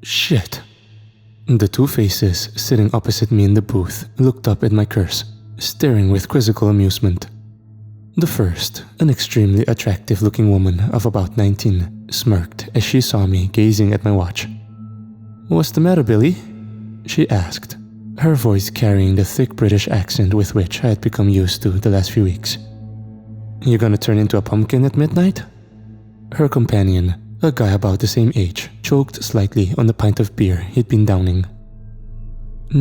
Shit. The two faces sitting opposite me in the booth looked up at my curse, staring with quizzical amusement. The first, an extremely attractive-looking woman of about 19, smirked as she saw me gazing at my watch. "What's the matter, Billy?" she asked, her voice carrying the thick British accent with which I had become used to the last few weeks. "You gonna turn into a pumpkin at midnight?" Her companion, a guy about the same age, choked slightly on the pint of beer he'd been downing.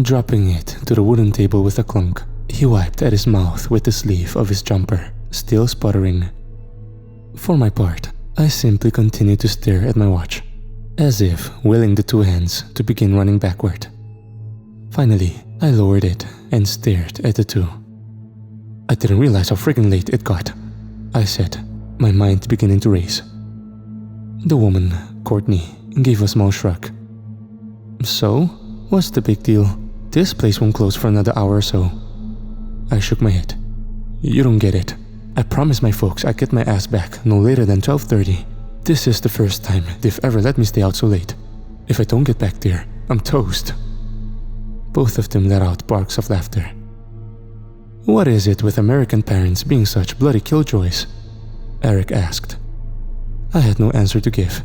Dropping it to the wooden table with a clunk, he wiped at his mouth with the sleeve of his jumper, still sputtering. For my part, I simply continued to stare at my watch, as if willing the two hands to begin running backward. Finally, I lowered it and stared at the two. "I didn't realize how friggin' late it got," I said, my mind beginning to race. The woman, Courtney, gave a small shrug. "So, what's the big deal? This place won't close for another hour or so." I shook my head. "You don't get it. I promised my folks I'd get my ass back no later than 12:30. This is the first time they've ever let me stay out so late. If I don't get back there, I'm toast." Both of them let out barks of laughter. "What is it with American parents being such bloody killjoys?" Eric asked. I had no answer to give.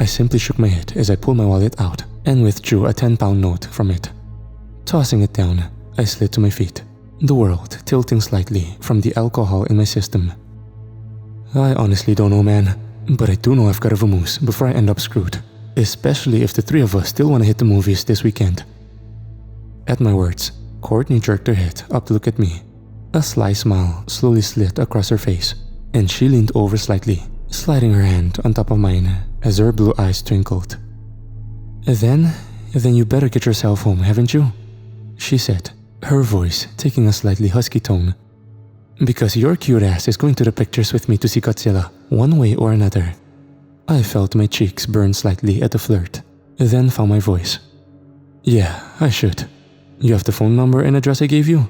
I simply shook my head as I pulled my wallet out and withdrew a 10-pound note from it. Tossing it down, I slid to my feet, the world tilting slightly from the alcohol in my system. I honestly don't know, man, but I do know I've got to vamoose before I end up screwed, especially if the three of us still want to hit the movies this weekend. At my words, Courtney jerked her head up to look at me. A sly smile slowly slid across her face, and she leaned over slightly, sliding her hand on top of mine as her blue eyes twinkled. Then you better get yourself home, haven't you?" she said, her voice taking a slightly husky tone. "Because your cute ass is going to the pictures with me to see Godzilla, one way or another." I felt my cheeks burn slightly at the flirt, then found my voice. "Yeah, I should. You have the phone number and address I gave you?"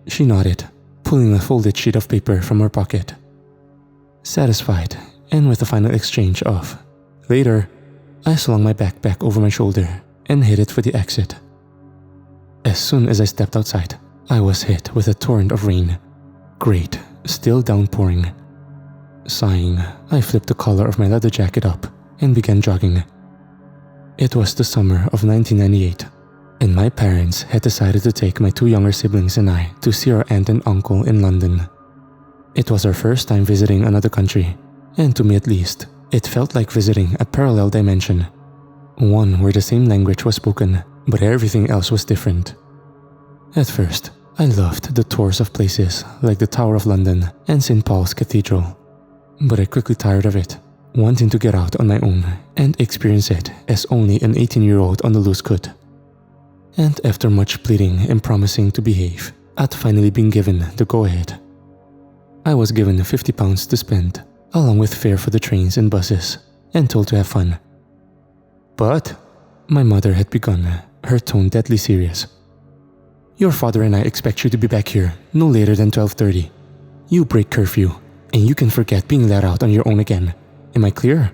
She nodded, pulling a folded sheet of paper from her pocket. Satisfied, and with a final exchange of "later," I slung my backpack over my shoulder and headed for the exit. As soon as I stepped outside, I was hit with a torrent of rain. Great, still downpouring. Sighing, I flipped the collar of my leather jacket up and began jogging. It was the summer of 1998, and my parents had decided to take my two younger siblings and I to see our aunt and uncle in London. It was our first time visiting another country, and to me at least, it felt like visiting a parallel dimension. One where the same language was spoken, but everything else was different. At first, I loved the tours of places like the Tower of London and St. Paul's Cathedral, but I quickly tired of it, wanting to get out on my own and experience it as only an 18-year-old on the loose could. And after much pleading and promising to behave, I'd finally been given the go-ahead. I was given £50 to spend, along with fare for the trains and buses, and told to have fun. "But," my mother had begun, her tone deadly serious. "Your father and I expect you to be back here no later than 12:30. You break curfew, and you can forget being let out on your own again. Am I clear?"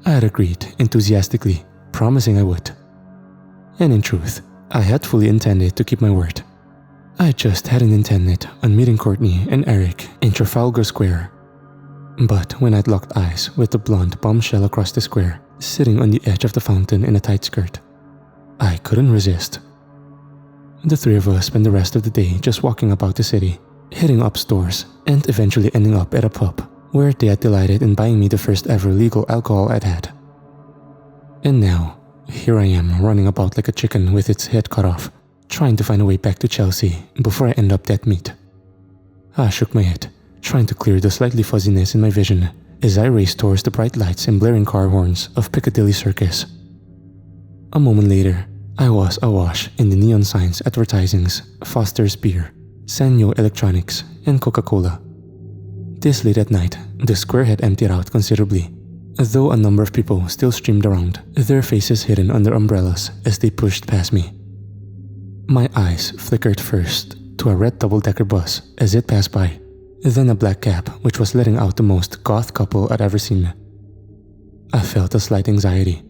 I had agreed enthusiastically, promising I would. And in truth, I had fully intended to keep my word. I just hadn't intended on meeting Courtney and Eric in Trafalgar Square. But when I'd locked eyes with the blonde bombshell across the square, sitting on the edge of the fountain in a tight skirt, I couldn't resist. The three of us spent the rest of the day just walking about the city, hitting up stores, and eventually ending up at a pub where they had delighted in buying me the first ever legal alcohol I'd had. And now, here I am running about like a chicken with its head cut off, trying to find a way back to Chelsea before I end up dead meat. I shook my head, trying to clear the slightly fuzziness in my vision as I raced towards the bright lights and blaring car horns of Piccadilly Circus. A moment later, I was awash in the neon signs advertising Foster's Beer, Sanyo Electronics, and Coca-Cola. This late at night, the square had emptied out considerably, though a number of people still streamed around, their faces hidden under umbrellas as they pushed past me. My eyes flickered first to a red double-decker bus as it passed by, then a black cab which was letting out the most goth couple I'd ever seen. I felt a slight anxiety.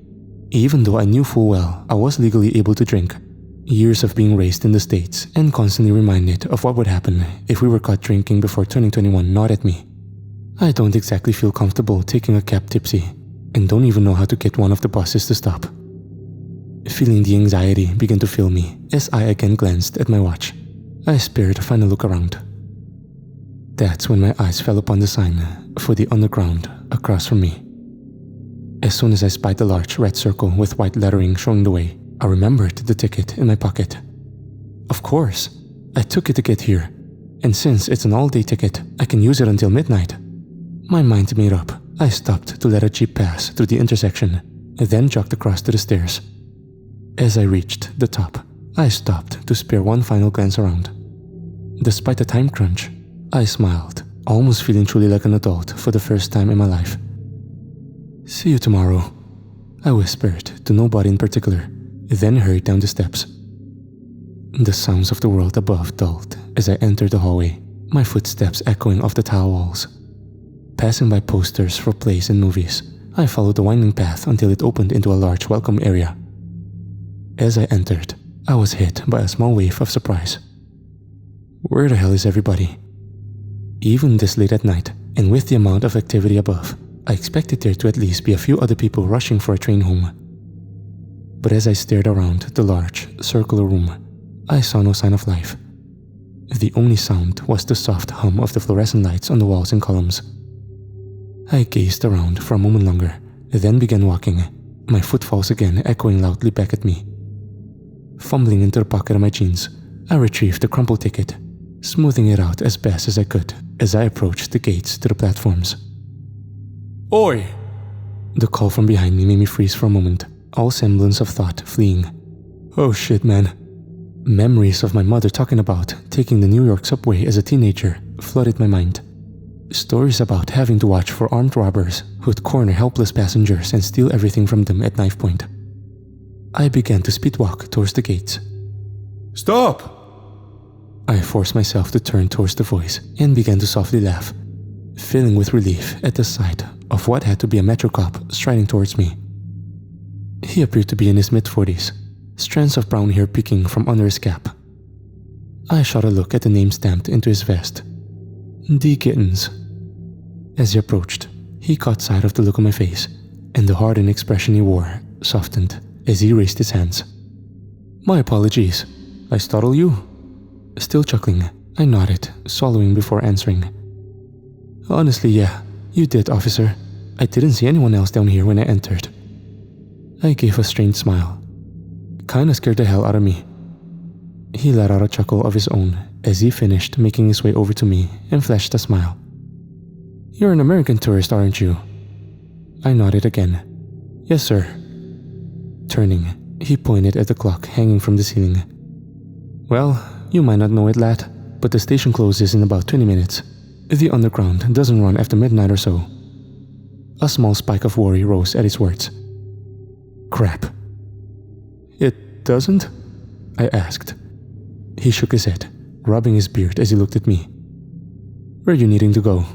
Even though I knew full well I was legally able to drink, years of being raised in the States and constantly reminded of what would happen if we were caught drinking before turning 21 gnawed at me. I don't exactly feel comfortable taking a cab tipsy, and don't even know how to get one of the buses to stop. Feeling the anxiety begin to fill me as I again glanced at my watch. I spared a final look around. That's when my eyes fell upon the sign for the underground across from me. As soon as I spied the large red circle with white lettering showing the way, I remembered the ticket in my pocket. Of course, I took it to get here, and since it's an all-day ticket, I can use it until midnight. My mind made up, I stopped to let a jeep pass through the intersection, then jogged across to the stairs. As I reached the top, I stopped to spare one final glance around. Despite the time crunch, I smiled, almost feeling truly like an adult for the first time in my life. "See you tomorrow," I whispered to nobody in particular, then hurried down the steps. The sounds of the world above dulled as I entered the hallway, my footsteps echoing off the tile walls. Passing by posters for plays and movies, I followed the winding path until it opened into a large welcome area. As I entered, I was hit by a small wave of surprise. Where the hell is everybody? Even this late at night, and with the amount of activity above, I expected there to at least be a few other people rushing for a train home. But as I stared around the large, circular room, I saw no sign of life. The only sound was the soft hum of the fluorescent lights on the walls and columns. I gazed around for a moment longer, then began walking, my footfalls again echoing loudly back at me. Fumbling into the pocket of my jeans, I retrieved the crumpled ticket, smoothing it out as best as I could as I approached the gates to the platforms. "Oi!" The call from behind me made me freeze for a moment, all semblance of thought fleeing. Oh shit, man. Memories of my mother talking about taking the New York subway as a teenager flooded my mind. Stories about having to watch for armed robbers who'd corner helpless passengers and steal everything from them at knife point. I began to speedwalk towards the gates. "Stop!" I forced myself to turn towards the voice and began to softly laugh, filling with relief at the sight of what had to be a metro cop striding towards me. He appeared to be in his mid-40s, strands of brown hair peeking from under his cap. I shot a look at the name stamped into his vest. D. Kittens. As he approached, he caught sight of the look on my face, and the hardened expression he wore softened as he raised his hands. "My apologies. I startle you?" Still chuckling, I nodded, swallowing before answering. "Honestly, yeah, you did, officer. I didn't see anyone else down here when I entered." I gave a strange smile. Kinda scared the hell out of me. He let out a chuckle of his own as he finished making his way over to me and flashed a smile. "You're an American tourist, aren't you?" I nodded again. "Yes, sir." Turning, he pointed at the clock hanging from the ceiling. "Well, you might not know it, lad, but the station closes in about 20 minutes. The underground doesn't run after midnight or so." A small spike of worry rose at his words. "Crap. It doesn't?" I asked. He shook his head, rubbing his beard as he looked at me. "Where are you needing to go?"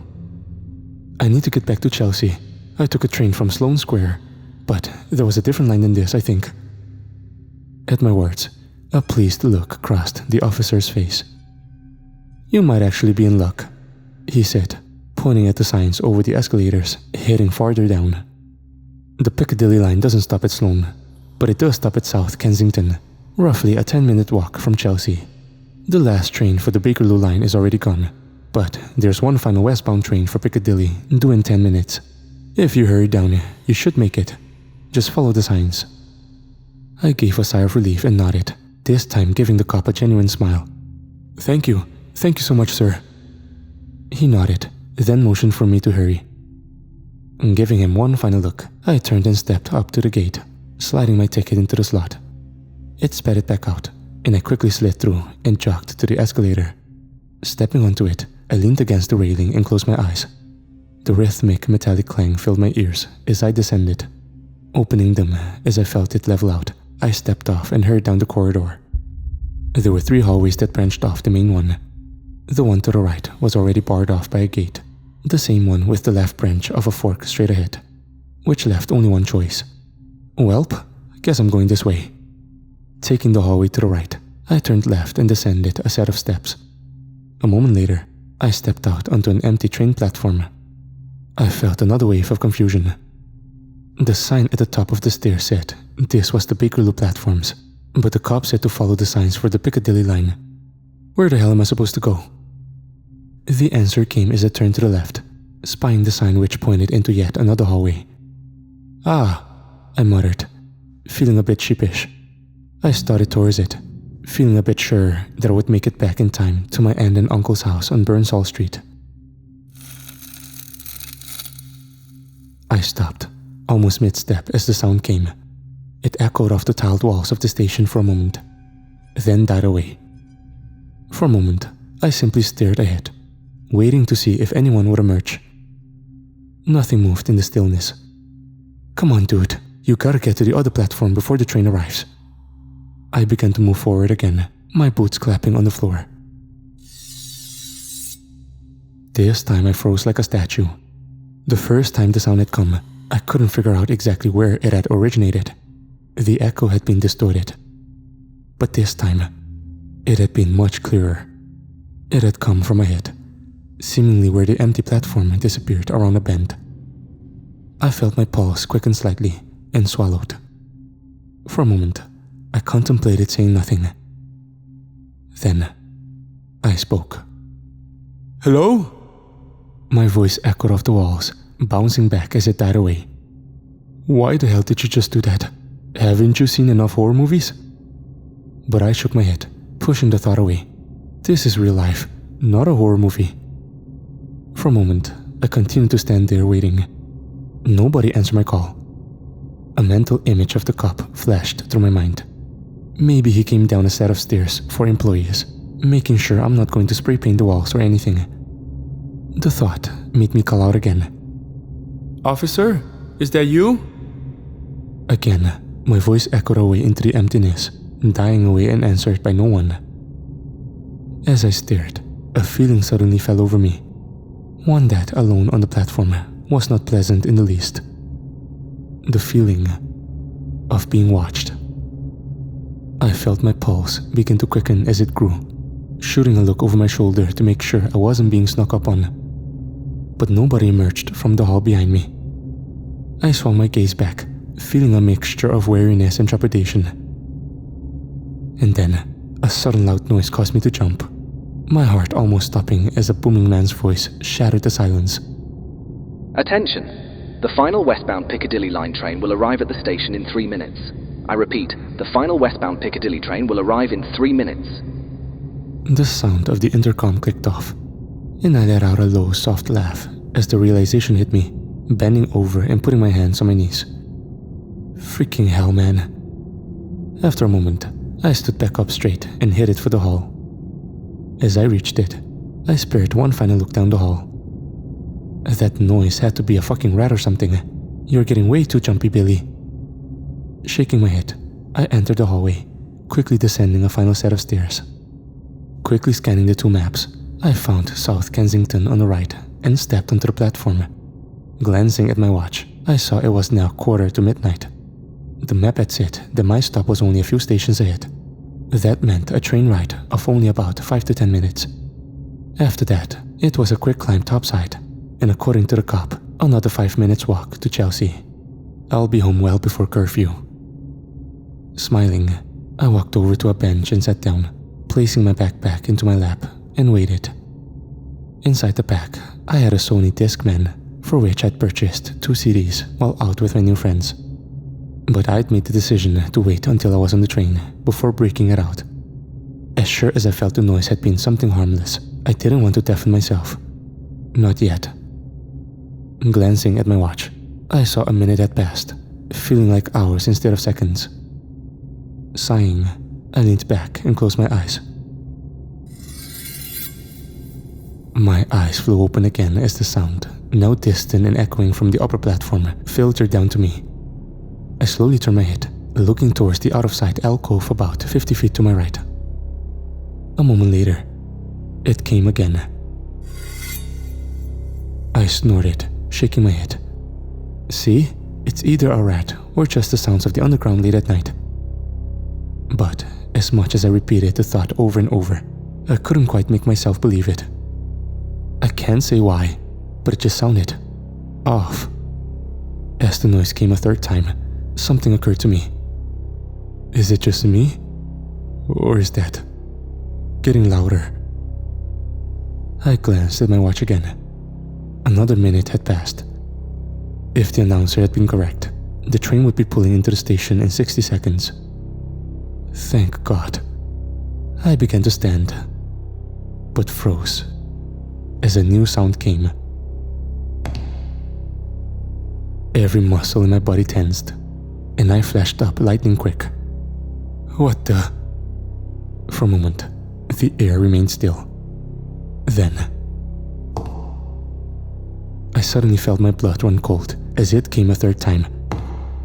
"I need to get back to Chelsea. I took a train from Sloane Square, but there was a different line than this, I think." At my words, a pleased look crossed the officer's face. "You might actually be in luck," he said, pointing at the signs over the escalators heading farther down. "The Piccadilly line doesn't stop at Sloane, but it does stop at South Kensington, roughly a 10-minute walk from Chelsea. The last train for the Bakerloo line is already gone, but there's one final westbound train for Piccadilly due in 10 minutes. If you hurry down, you should make it. Just follow the signs." I gave a sigh of relief and nodded, this time giving the cop a genuine smile. Thank you so much, sir." He nodded, then motioned for me to hurry. Giving him one final look, I turned and stepped up to the gate, sliding my ticket into the slot. It spat it back out, and I quickly slid through and jogged to the escalator. Stepping onto it, I leaned against the railing and closed my eyes. The rhythmic metallic clang filled my ears as I descended. Opening them as I felt it level out, I stepped off and hurried down the corridor. There were 3 hallways that branched off the main one. The one to the right was already barred off by a gate, the same one with the left branch of a fork straight ahead, which left only one choice. Welp, Guess I'm going this way. Taking the hallway to the right, I turned left and descended a set of steps. A moment later, I stepped out onto an empty train platform. I felt another wave of confusion. The sign at the top of the stairs said this was the Bakerloo platforms, but the cop said to follow the signs for the Piccadilly line. Where the hell am I supposed to go? The answer came as I turned to the left, spying the sign which pointed into yet another hallway. Ah, I muttered, feeling a bit sheepish. I started towards it, feeling a bit sure that I would make it back in time to my aunt and uncle's house on Burnshall Street. I stopped, almost mid-step as the sound came. It echoed off the tiled walls of the station for a moment, then died away. For a moment, I simply stared ahead, waiting to see if anyone would emerge. Nothing moved in the stillness. Come on, dude, you gotta get to the other platform before the train arrives. I began to move forward again, my boots clapping on the floor. This time I froze like a statue. The first time the sound had come, I couldn't figure out exactly where it had originated. The echo had been distorted. But this time, it had been much clearer. It had come from ahead, seemingly where the empty platform disappeared around a bend. I felt my pulse quicken slightly and swallowed. For a moment, I contemplated saying nothing. Then, I spoke. Hello? My voice echoed off the walls, bouncing back as it died away. Why the hell did you just do that? Haven't you seen enough horror movies? But I shook my head, pushing the thought away. This is real life, not a horror movie. For a moment, I continued to stand there waiting. Nobody answered my call. A mental image of the cop flashed through my mind. Maybe he came down a set of stairs for employees, making sure I'm not going to spray paint the walls or anything. The thought made me call out again. Officer, is that you? Again, my voice echoed away into the emptiness, dying away and answered by no one. As I stared, a feeling suddenly fell over me. One that, alone on the platform, was not pleasant in the least. The feeling of being watched. I felt my pulse begin to quicken as it grew, shooting a look over my shoulder to make sure I wasn't being snuck up on. But nobody emerged from the hall behind me. I swung my gaze back, feeling a mixture of wariness and trepidation. And then, a sudden loud noise caused me to jump, my heart almost stopping as a booming man's voice shattered the silence. Attention! The final westbound Piccadilly line train will arrive at the station in 3 minutes. I repeat, the final westbound Piccadilly train will arrive in 3 minutes. The sound of the intercom clicked off, and I let out a low, soft laugh as the realization hit me, bending over and putting my hands on my knees. Freaking hell, man. After a moment, I stood back up straight and headed for the hall. As I reached it, I spared one final look down the hall. That noise had to be a fucking rat or something. You're getting way too jumpy, Billy. Shaking my head, I entered the hallway, quickly descending a final set of stairs. Quickly scanning the two maps, I found South Kensington on the right and stepped onto the platform. Glancing at my watch, I saw it was now midnight. The map had said that my stop was only a few stations ahead. That meant a train ride of only about 5 to 10 minutes. After that, it was a quick climb topside, and according to the cop, another 5 minutes walk to Chelsea. I'll be home well before curfew. Smiling, I walked over to a bench and sat down, placing my backpack into my lap, and waited. Inside the pack, I had a Sony Discman, for which I'd purchased 2 CDs while out with my new friends. But I'd made the decision to wait until I was on the train before breaking it out. As sure as I felt the noise had been something harmless, I didn't want to deafen myself. Not yet. Glancing at my watch, I saw a minute had passed, feeling like hours instead of seconds. Sighing, I leaned back and closed my eyes. My eyes flew open again as the sound, now distant and echoing from the upper platform, filtered down to me. I slowly turned my head, looking towards the out-of-sight alcove about 50 feet to my right. A moment later, it came again. I snorted, shaking my head. See? It's either a rat or just the sounds of the underground late at night. But as much as I repeated the thought over and over, I couldn't quite make myself believe it. I can't say why, but it just sounded off. As the noise came a third time, something occurred to me. Is it just me? Or is that getting louder? I glanced at my watch again. Another minute had passed. If the announcer had been correct, the train would be pulling into the station in 60 seconds. Thank God. I began to stand, but froze as a new sound came. Every muscle in my body tensed, and I flashed up lightning quick. What the? For a moment, the air remained still. Then, I suddenly felt my blood run cold as it came a third time,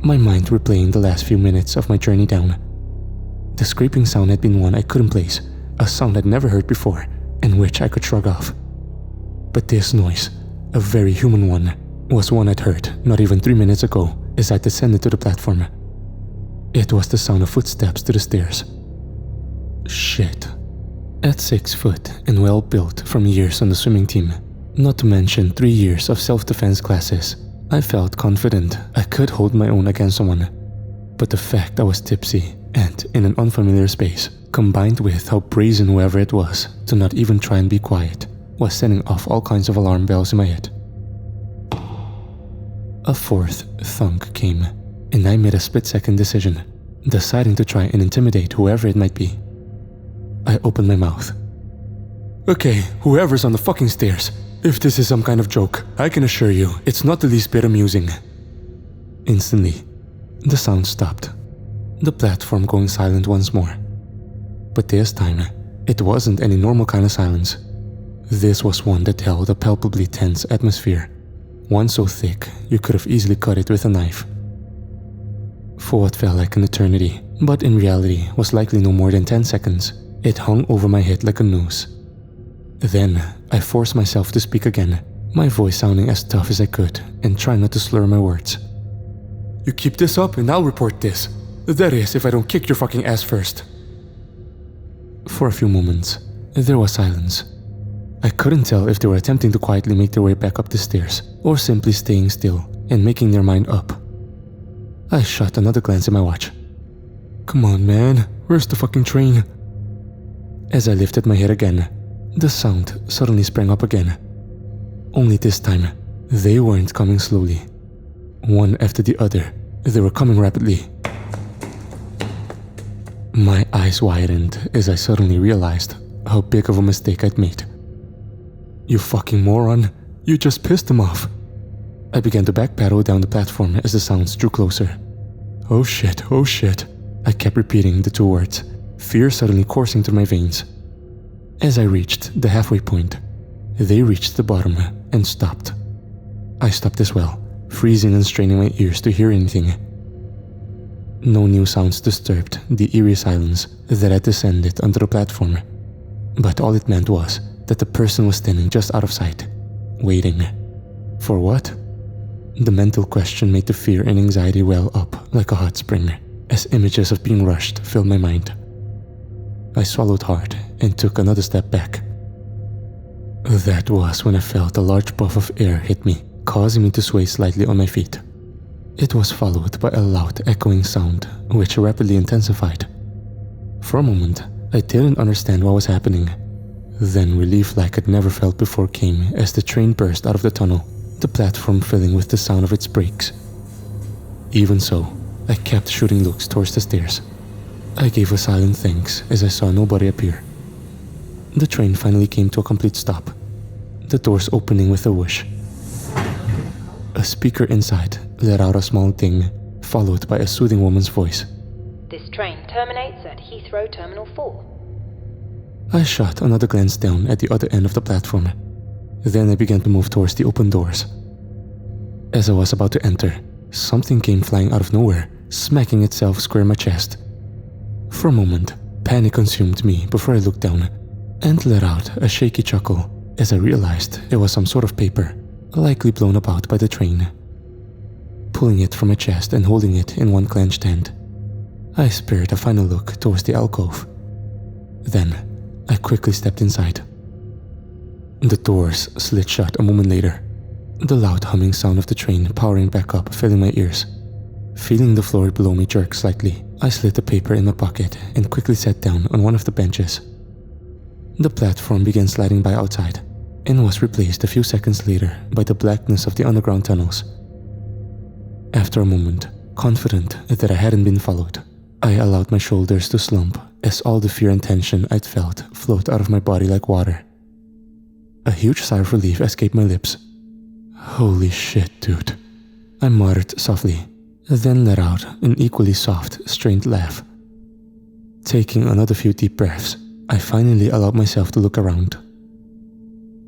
my mind replaying the last few minutes of my journey down. The scraping sound had been one I couldn't place, a sound I'd never heard before, and which I could shrug off. But this noise, a very human one, was one I'd heard not even 3 minutes ago as I descended to the platform. It was the sound of footsteps to the stairs. Shit. At 6 foot and well built from years on the swimming team, not to mention 3 years of self-defense classes, I felt confident I could hold my own against someone. But the fact I was tipsy and in an unfamiliar space, combined with how brazen whoever it was to not even try and be quiet, was setting off all kinds of alarm bells in my head. A fourth thunk came, and I made a split-second decision, deciding to try and intimidate whoever it might be. I opened my mouth. Okay, whoever's on the fucking stairs, if this is some kind of joke, I can assure you it's not the least bit amusing. Instantly, the sound stopped, the platform going silent once more. But this time, it wasn't any normal kind of silence. This was one that held a palpably tense atmosphere, one so thick you could have easily cut it with a knife. For what felt like an eternity, but in reality was likely no more than 10 seconds, it hung over my head like a noose. Then, I forced myself to speak again, my voice sounding as tough as I could and trying not to slur my words. You keep this up and I'll report this. That is, if I don't kick your fucking ass first. For a few moments, there was silence. I couldn't tell if they were attempting to quietly make their way back up the stairs or simply staying still and making their mind up. I shot another glance at my watch. Come on, man, where's the fucking train? As I lifted my head again, the sound suddenly sprang up again. Only this time, they weren't coming slowly. One after the other, they were coming rapidly. My eyes widened as I suddenly realized how big of a mistake I'd made. You fucking moron, you just pissed them off. I began to backpedal down the platform as the sounds drew closer. Oh shit, I kept repeating the 2 words, fear suddenly coursing through my veins. As I reached the halfway point, they reached the bottom and stopped. I stopped as well, freezing and straining my ears to hear anything. No new sounds disturbed the eerie silence that had descended onto the platform, but all it meant was that the person was standing just out of sight, waiting. For what? The mental question made the fear and anxiety well up like a hot spring, as images of being rushed filled my mind. I swallowed hard and took another step back. That was when I felt a large puff of air hit me, causing me to sway slightly on my feet. It was followed by a loud echoing sound, which rapidly intensified. For a moment, I didn't understand what was happening. Then relief like I'd never felt before came as the train burst out of the tunnel, the platform filling with the sound of its brakes. Even so, I kept shooting looks towards the stairs. I gave a silent thanks as I saw nobody appear. The train finally came to a complete stop, the doors opening with a whoosh. A speaker inside let out a small ding, followed by a soothing woman's voice. This train terminates at Heathrow Terminal 4. I shot another glance down at the other end of the platform. Then I began to move towards the open doors. As I was about to enter, something came flying out of nowhere, smacking itself square in my chest. For a moment, panic consumed me before I looked down and let out a shaky chuckle as I realized it was some sort of paper, likely blown about by the train. pulling it from my chest and holding it in one clenched hand. I spared a final look towards the alcove. Then, I quickly stepped inside. The doors slid shut a moment later, the loud humming sound of the train powering back up filling my ears. Feeling the floor below me jerk slightly, I slid the paper in my pocket and quickly sat down on one of the benches. The platform began sliding by outside, and was replaced a few seconds later by the blackness of the underground tunnels. After a moment, confident that I hadn't been followed, I allowed my shoulders to slump as all the fear and tension I'd felt flowed out of my body like water. A huge sigh of relief escaped my lips. "Holy shit, dude," I muttered softly, then let out an equally soft, strained laugh. Taking another few deep breaths, I finally allowed myself to look around.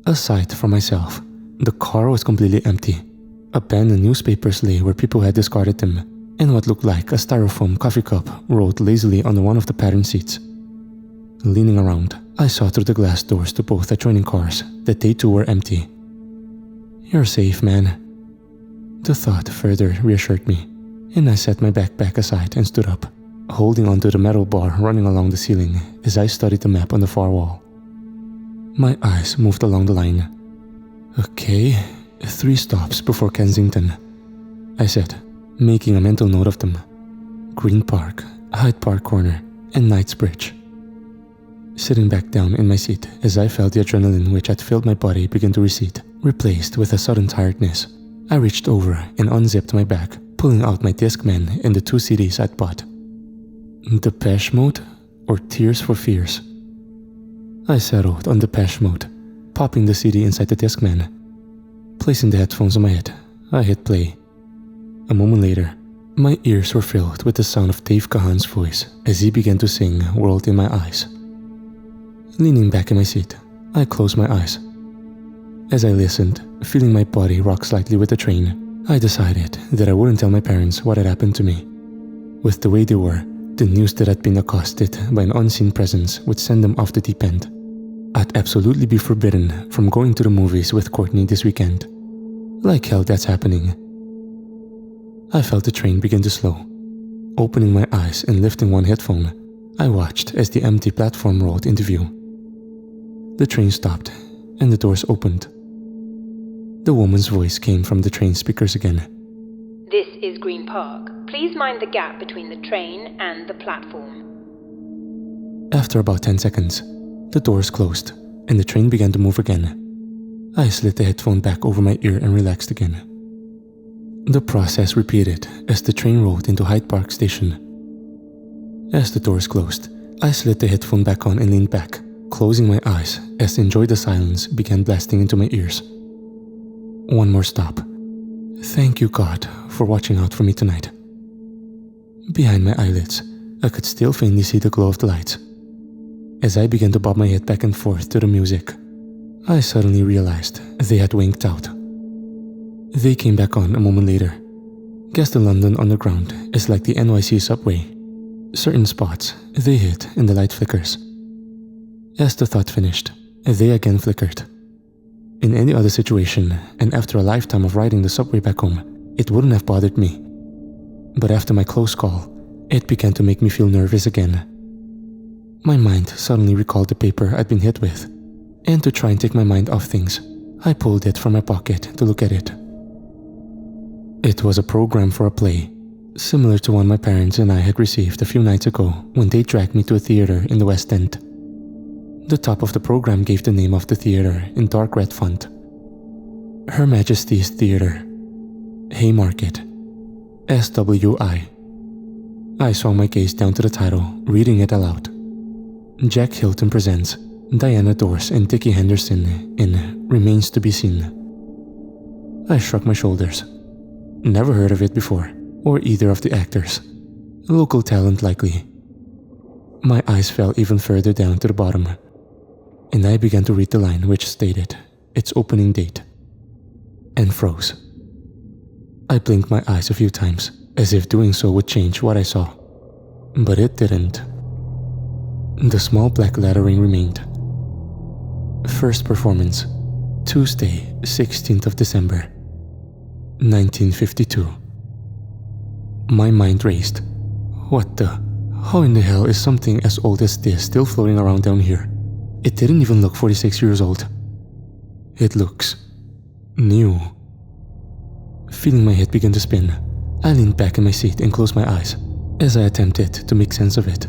Aside from myself, the car was completely empty. Abandoned newspapers lay where people had discarded them, and what looked like a styrofoam coffee cup rolled lazily under one of the patterned seats. Leaning around, I saw through the glass doors to both adjoining cars that they too were empty. "You're safe, man." The thought further reassured me, and I set my backpack aside and stood up, holding onto the metal bar running along the ceiling as I studied the map on the far wall. My eyes moved along the line. "Okay, 3 stops before Kensington," I said, making a mental note of them. Green Park, Hyde Park Corner, and Knightsbridge. Sitting back down in my seat as I felt the adrenaline which had filled my body begin to recede, replaced with a sudden tiredness, I reached over and unzipped my bag, pulling out my Discman and the 2 CDs I'd bought. Depeche Mode or Tears for Fears? I settled on Depeche Mode, popping the CD inside the Discman. Placing the headphones on my head, I hit play. A moment later, my ears were filled with the sound of Dave Gahan's voice as he began to sing World in My Eyes. Leaning back in my seat, I closed my eyes. As I listened, feeling my body rock slightly with the train, I decided that I wouldn't tell my parents what had happened to me. With the way they were, the news that I'd been accosted by an unseen presence would send them off the deep end. I'd absolutely be forbidden from going to the movies with Courtney this weekend. Like hell that's happening. I felt the train begin to slow. Opening my eyes and lifting one headphone, I watched as the empty platform rolled into view. The train stopped, and the doors opened. The woman's voice came from the train speakers again. This is Green Park. Please mind the gap between the train and the platform. After about 10 seconds, the doors closed, and the train began to move again. I slid the headphone back over my ear and relaxed again. The process repeated as the train rolled into Hyde Park Station. As the doors closed, I slid the headphone back on and leaned back, closing my eyes as Enjoy the Silence began blasting into my ears. One more stop. Thank you, God, for watching out for me tonight. Behind my eyelids, I could still faintly see the glow of the lights. As I began to bob my head back and forth to the music, I suddenly realized they had winked out. They came back on a moment later. Guess the London Underground is like the NYC subway. Certain spots, they hit and the light flickers. As the thought finished, they again flickered. In any other situation, and after a lifetime of riding the subway back home, it wouldn't have bothered me. But after my close call, it began to make me feel nervous again. My mind suddenly recalled the paper I'd been hit with, and to try and take my mind off things, I pulled it from my pocket to look at it. It was a program for a play, similar to one my parents and I had received a few nights ago when they dragged me to a theater in the West End. The top of the program gave the name of the theater in dark red font. Her Majesty's Theatre, Haymarket, SWI. I swung my gaze down to the title, reading it aloud. Jack Hilton presents Diana Dors and Dickie Henderson in Remains to be Seen. I shrugged my shoulders. Never heard of it before, or either of the actors. Local talent likely. My eyes fell even further down to the bottom, and I began to read the line which stated its opening date, and froze. I blinked my eyes a few times, as if doing so would change what I saw, but it didn't. The small black lettering remained. First performance, Tuesday, 16th of December, 1952. My mind raced. What the? How in the hell is something as old as this still floating around down here? It didn't even look 46 years old. It looks new. Feeling my head begin to spin, I leaned back in my seat and closed my eyes as I attempted to make sense of it.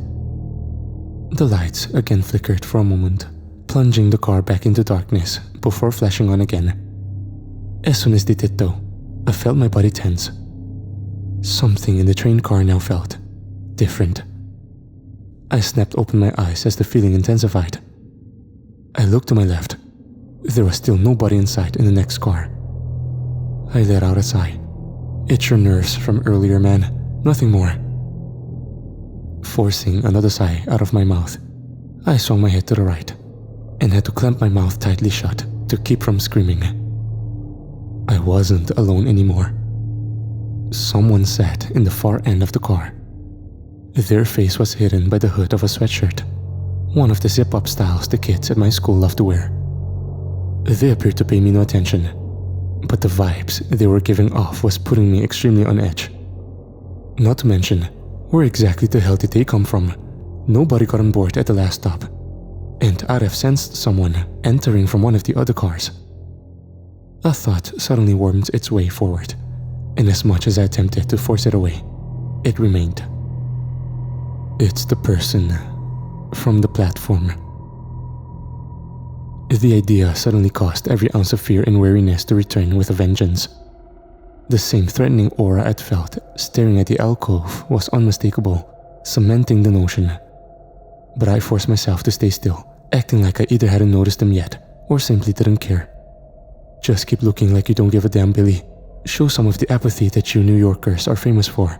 The lights again flickered for a moment, plunging the car back into darkness before flashing on again. As soon as they did though, I felt my body tense. Something in the train car now felt different. I snapped open my eyes as the feeling intensified. I looked to my left. There was still nobody inside in the next car. I let out a sigh. It's your nerves from earlier, man. Nothing more. Forcing another sigh out of my mouth, I swung my head to the right and had to clamp my mouth tightly shut to keep from screaming. I wasn't alone anymore. Someone sat in the far end of the car. Their face was hidden by the hood of a sweatshirt, one of the zip-up styles the kids at my school loved to wear. They appeared to pay me no attention, but the vibes they were giving off was putting me extremely on edge. Not to mention, where exactly the hell did they come from? Nobody got on board at the last stop, and I'd have sensed someone entering from one of the other cars. A thought suddenly wormed its way forward, and as much as I attempted to force it away, it remained. It's the person from the platform. The idea suddenly caused every ounce of fear and wariness to return with a vengeance. The same threatening aura I'd felt staring at the alcove was unmistakable, cementing the notion. But I forced myself to stay still, acting like I either hadn't noticed them yet or simply didn't care. Just keep looking like you don't give a damn, Billy. Show some of the apathy that you New Yorkers are famous for.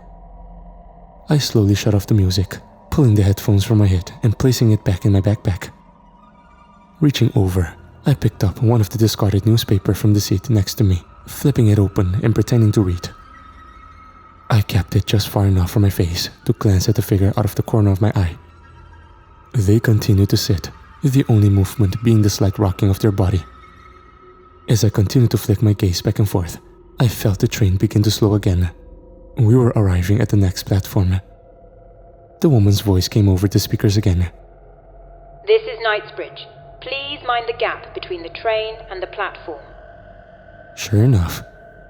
I slowly shut off the music, pulling the headphones from my head and placing it back in my backpack. Reaching over, I picked up one of the discarded newspapers from the seat next to me, flipping it open and pretending to read. I kept it just far enough from my face to glance at the figure out of the corner of my eye. They continued to sit, the only movement being the slight rocking of their body. As I continued to flick my gaze back and forth, I felt the train begin to slow again. We were arriving at the next platform. The woman's voice came over the speakers again. This is Knightsbridge. Please mind the gap between the train and the platform. Sure enough,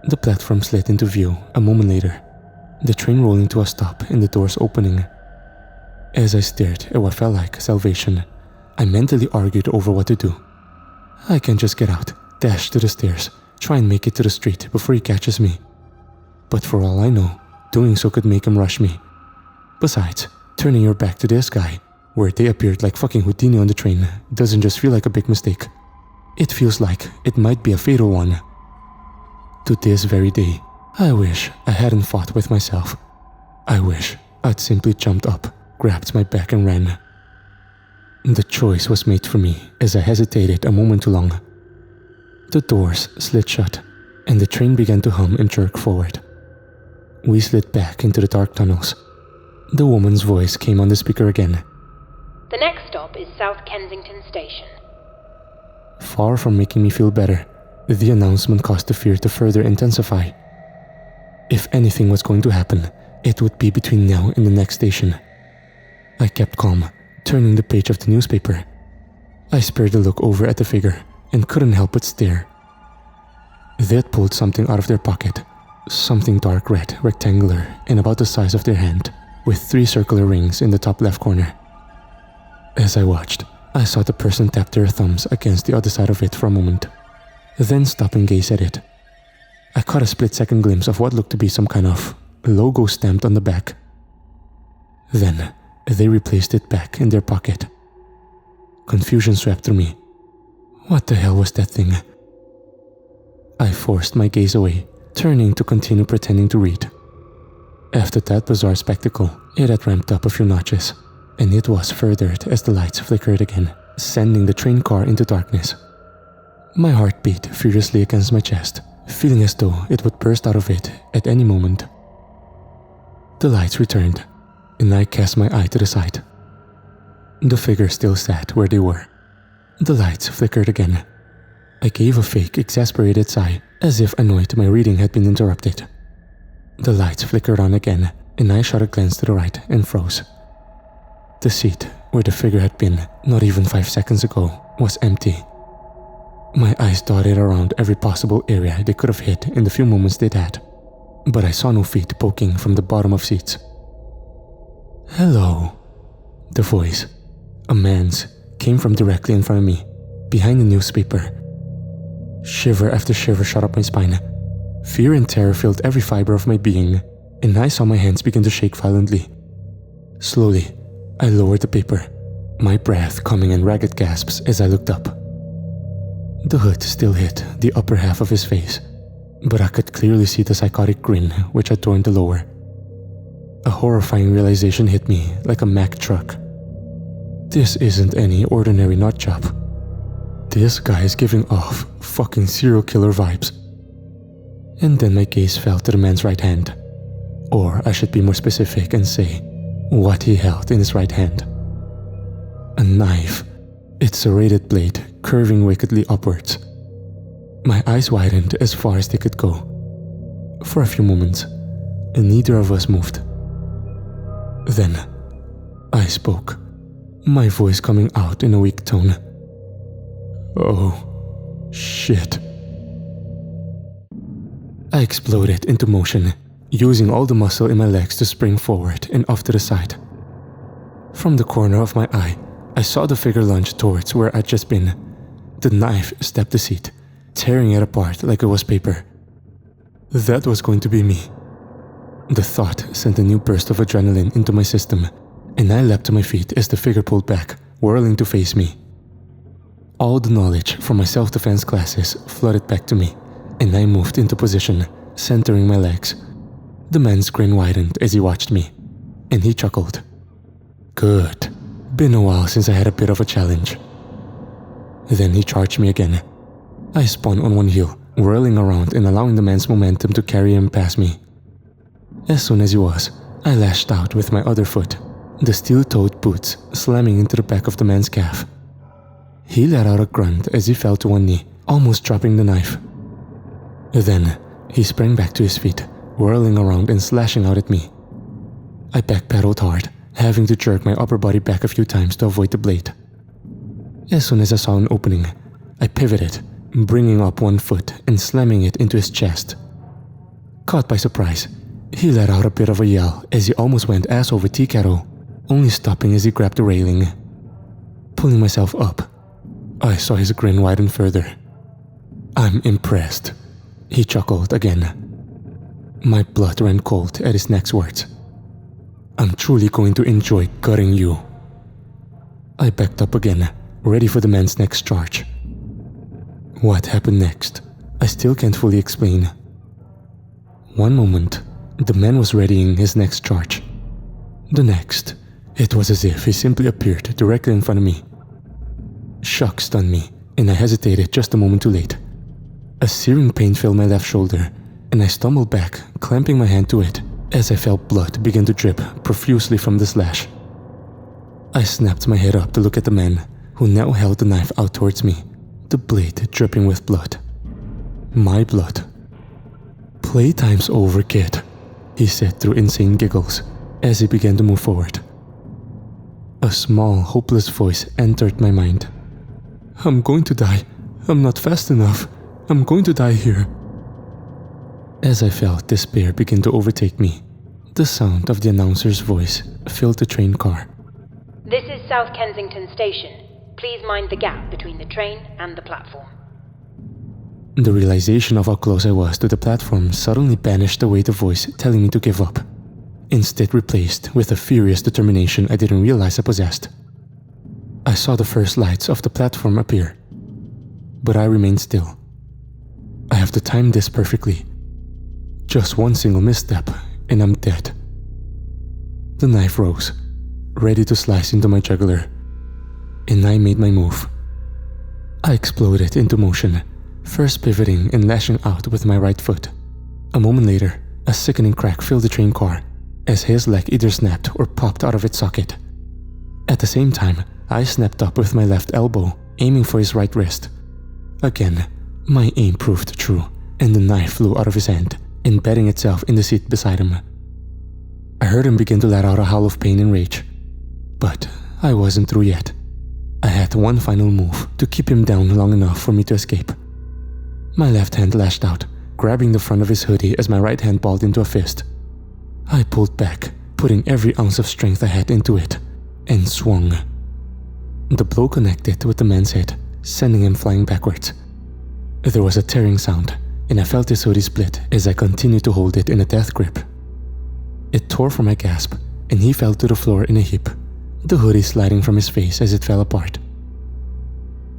the platform slid into view a moment later, the train rolling to a stop and the doors opening. As I stared at what felt like salvation, I mentally argued over what to do. I can just get out, dash to the stairs, try and make it to the street before he catches me. But for all I know, doing so could make him rush me. Besides, turning your back to this guy, where they appeared like fucking Houdini on the train, doesn't just feel like a big mistake. It feels like it might be a fatal one. To this very day, I wish I hadn't fought with myself. I wish I'd simply jumped up, grabbed my back and ran. The choice was made for me as I hesitated a moment too long. The doors slid shut, and the train began to hum and jerk forward. We slid back into the dark tunnels. The woman's voice came on the speaker again. The next stop is South Kensington Station. Far from making me feel better, the announcement caused the fear to further intensify. If anything was going to happen, it would be between now and the next station. I kept calm, turning the page of the newspaper. I spared a look over at the figure and couldn't help but stare. They had pulled something out of their pocket, something dark red, rectangular, and about the size of their hand, with 3 circular rings in the top left corner. As I watched, I saw the person tap their thumbs against the other side of it for a moment, then stop and gaze at it. I caught a split-second glimpse of what looked to be some kind of logo stamped on the back. Then, they replaced it back in their pocket. Confusion swept through me. What the hell was that thing? I forced my gaze away, turning to continue pretending to read. After that bizarre spectacle, it had ramped up a few notches, and it was furthered as the lights flickered again, sending the train car into darkness. My heart beat furiously against my chest, feeling as though it would burst out of it at any moment. The lights returned, and I cast my eye to the side. The figure still sat where they were. The lights flickered again. I gave a fake, exasperated sigh, as if annoyed my reading had been interrupted. The lights flickered on again, and I shot a glance to the right and froze. The seat, where the figure had been not even 5 seconds ago, was empty. My eyes dotted around every possible area they could have hit in the few moments they'd had, but I saw no feet poking from the bottom of seats. "Hello." The voice, a man's, came from directly in front of me, behind the newspaper. Shiver after shiver shot up my spine. Fear and terror filled every fiber of my being, and I saw my hands begin to shake violently. Slowly, I lowered the paper, my breath coming in ragged gasps as I looked up. The hood still hit the upper half of his face, but I could clearly see the psychotic grin which adorned the lower. A horrifying realization hit me like a Mack truck. This isn't any ordinary nutjob. This guy is giving off fucking serial killer vibes. And then my gaze fell to the man's right hand. Or I should be more specific and say what he held in his right hand. A knife, its serrated blade curving wickedly upwards. My eyes widened as far as they could go. For a few moments, and neither of us moved. Then, I spoke, my voice coming out in a weak tone. "Oh, shit." I exploded into motion, using all the muscle in my legs to spring forward and off to the side. From the corner of my eye, I saw the figure lunge towards where I'd just been. The knife stabbed the seat, tearing it apart like it was paper. That was going to be me. The thought sent a new burst of adrenaline into my system, and I leapt to my feet as the figure pulled back, whirling to face me. All the knowledge from my self-defense classes flooded back to me, and I moved into position, centering my legs. The man's grin widened as he watched me, and he chuckled. Good. Been a while since I had a bit of a challenge. Then he charged me again. I spun on one heel, whirling around and allowing the man's momentum to carry him past me. As soon as he was, I lashed out with my other foot, the steel-toed boots slamming into the back of the man's calf. He let out a grunt as he fell to one knee, almost dropping the knife. Then, he sprang back to his feet, whirling around and slashing out at me. I backpedaled hard, having to jerk my upper body back a few times to avoid the blade. As soon as I saw an opening, I pivoted, bringing up one foot and slamming it into his chest. Caught by surprise, he let out a bit of a yell as he almost went ass over tea kettle, only stopping as he grabbed the railing. Pulling myself up, I saw his grin widen further. "I'm impressed," he chuckled again. My blood ran cold at his next words. "I'm truly going to enjoy gutting you." I backed up again, ready for the man's next charge. What happened next, I still can't fully explain. One moment, the man was readying his next charge. The next, it was as if he simply appeared directly in front of me. Shock stunned me, and I hesitated just a moment too late. A searing pain filled my left shoulder, and I stumbled back, clamping my hand to it as I felt blood begin to drip profusely from the slash. I snapped my head up to look at the man, who now held the knife out towards me, the blade dripping with blood. My blood. "Playtime's over, kid," he said through insane giggles as he began to move forward. A small, hopeless voice entered my mind. "I'm going to die. I'm not fast enough. I'm going to die here." As I felt despair begin to overtake me, the sound of the announcer's voice filled the train car. This is South Kensington Station. Please mind the gap between the train and the platform. The realization of how close I was to the platform suddenly banished away the voice telling me to give up, instead replaced with a furious determination I didn't realize I possessed. I saw the first lights of the platform appear, but I remained still. I have to time this perfectly. Just one single misstep, and I'm dead. The knife rose, ready to slice into my jugular, and I made my move. I exploded into motion, first pivoting and lashing out with my right foot. A moment later, a sickening crack filled the train car, as his leg either snapped or popped out of its socket. At the same time, I snapped up with my left elbow, aiming for his right wrist. Again, my aim proved true, and the knife flew out of his hand embedding itself in the seat beside him. I heard him begin to let out a howl of pain and rage. But I wasn't through yet. I had one final move to keep him down long enough for me to escape. My left hand lashed out, grabbing the front of his hoodie as my right hand balled into a fist. I pulled back, putting every ounce of strength I had into it, and swung. The blow connected with the man's head, sending him flying backwards. There was a tearing sound, and I felt his hoodie split as I continued to hold it in a death grip. It tore from my grasp, and he fell to the floor in a heap, the hoodie sliding from his face as it fell apart.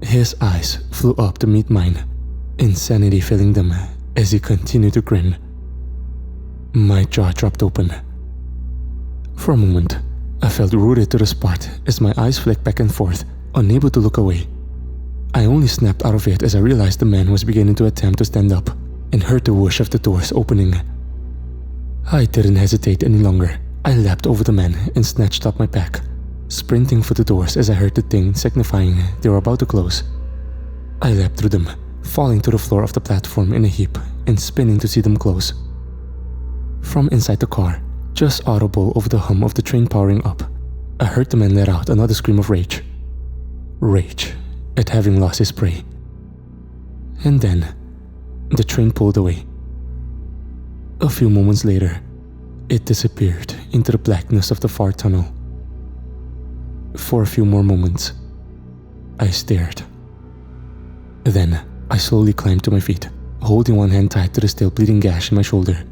His eyes flew up to meet mine, insanity filling them as he continued to grin. My jaw dropped open. For a moment, I felt rooted to the spot as my eyes flicked back and forth, unable to look away. I only snapped out of it as I realized the man was beginning to attempt to stand up and heard the whoosh of the doors opening. I didn't hesitate any longer. I leapt over the man and snatched up my pack, sprinting for the doors as I heard the ding signifying they were about to close. I leapt through them, falling to the floor of the platform in a heap and spinning to see them close. From inside the car, just audible over the hum of the train powering up, I heard the man let out another scream of rage. Rage at having lost his prey. And then, the train pulled away. A few moments later, it disappeared into the blackness of the far tunnel. For a few more moments, I stared. Then, I slowly climbed to my feet, holding one hand tied to the still bleeding gash in my shoulder.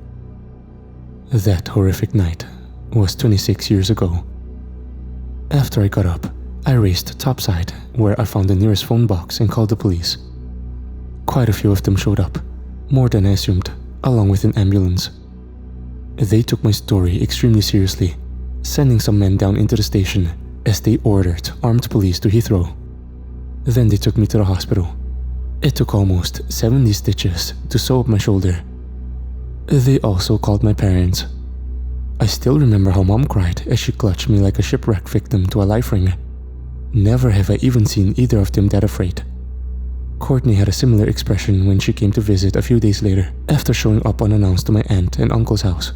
That horrific night was 26 years ago. After I got up, I raced topside, where I found the nearest phone box and called the police. Quite a few of them showed up, more than I assumed, along with an ambulance. They took my story extremely seriously, sending some men down into the station as they ordered armed police to Heathrow. Then they took me to the hospital. It took almost 70 stitches to sew up my shoulder. They also called my parents. I still remember how Mom cried as she clutched me like a shipwreck victim to a life ring. Never have I even seen either of them that afraid. Courtney had a similar expression when she came to visit a few days later, after showing up unannounced to my aunt and uncle's house.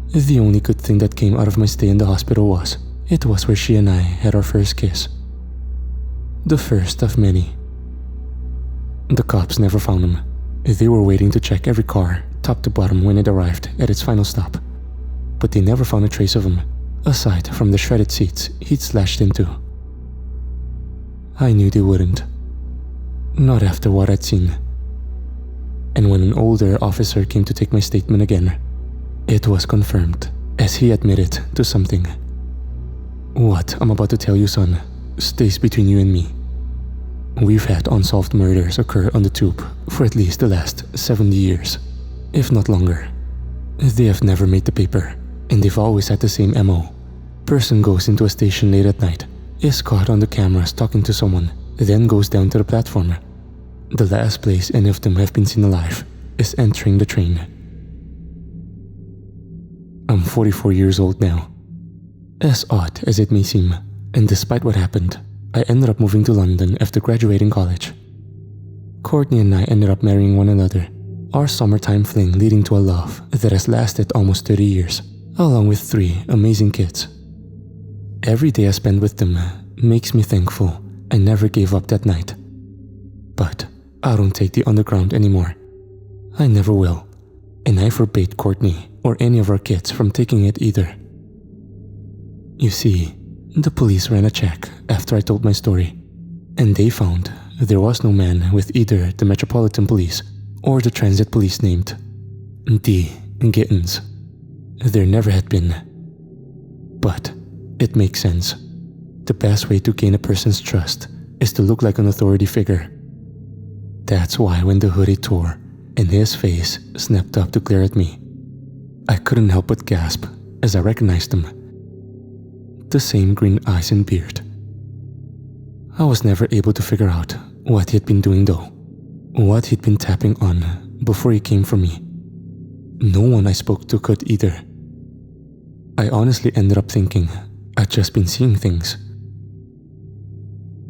The only good thing that came out of my stay in the hospital was, it was where she and I had our first kiss. The first of many. The cops never found him. They were waiting to check every car, top to bottom, when it arrived at its final stop. But they never found a trace of him, aside from the shredded seats he'd slashed into. I knew they wouldn't. Not after what I'd seen. And when an older officer came to take my statement again, it was confirmed, as he admitted to something. What I'm about to tell you, son, stays between you and me. We've had unsolved murders occur on the tube for at least the last 70 years, if not longer. They have never made the paper, and they've always had the same MO. Person goes into a station late at night, is caught on the cameras talking to someone, then goes down to the platform. The last place any of them have been seen alive is entering the train. I'm 44 years old now. As odd as it may seem, and despite what happened, I ended up moving to London after graduating college. Courtney and I ended up marrying one another, our summertime fling leading to a love that has lasted almost 30 years, along with 3 amazing kids. Every day I spend with them makes me thankful I never gave up that night. But I don't take the underground anymore. I never will, and I forbade Courtney or any of our kids from taking it either. You see, the police ran a check after I told my story, and they found there was no man with either the Metropolitan Police or the Transit Police named D. Gittins. There never had been. But it makes sense. The best way to gain a person's trust is to look like an authority figure. That's why when the hoodie tore and his face snapped up to glare at me, I couldn't help but gasp as I recognized him. The same green eyes and beard. I was never able to figure out what he had been doing though, what he'd been tapping on before he came for me. No one I spoke to could either. I honestly ended up thinking I'd just been seeing things.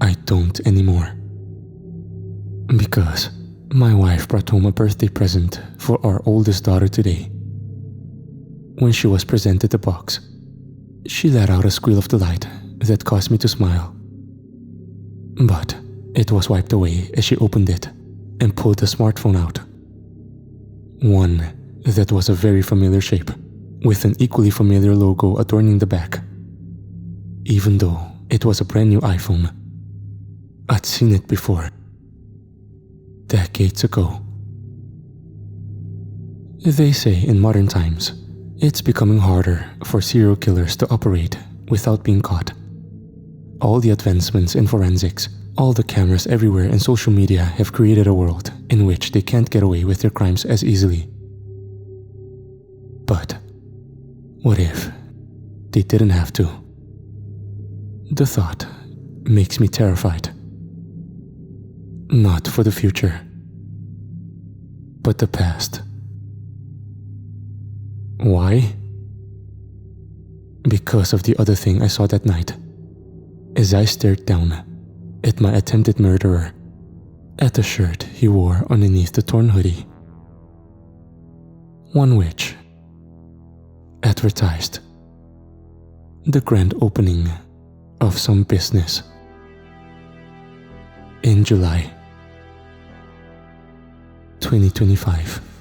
I don't anymore. Because My wife brought home a birthday present for our oldest daughter today. When she was presented the box, she let out a squeal of delight that caused me to smile. But it was wiped away as she opened it and pulled the smartphone out. One that was a very familiar shape, with an equally familiar logo adorning the back. Even though it was a brand new iPhone, I'd seen it before, decades ago. They say in modern times, it's becoming harder for serial killers to operate without being caught. All the advancements in forensics, all the cameras everywhere and social media have created a world in which they can't get away with their crimes as easily. But what if they didn't have to? The thought makes me terrified. Not for the future, but the past. Why? Because of the other thing I saw that night, as I stared down at my attempted murderer, at the shirt he wore underneath the torn hoodie. One which advertised the grand opening of some business in July 2025.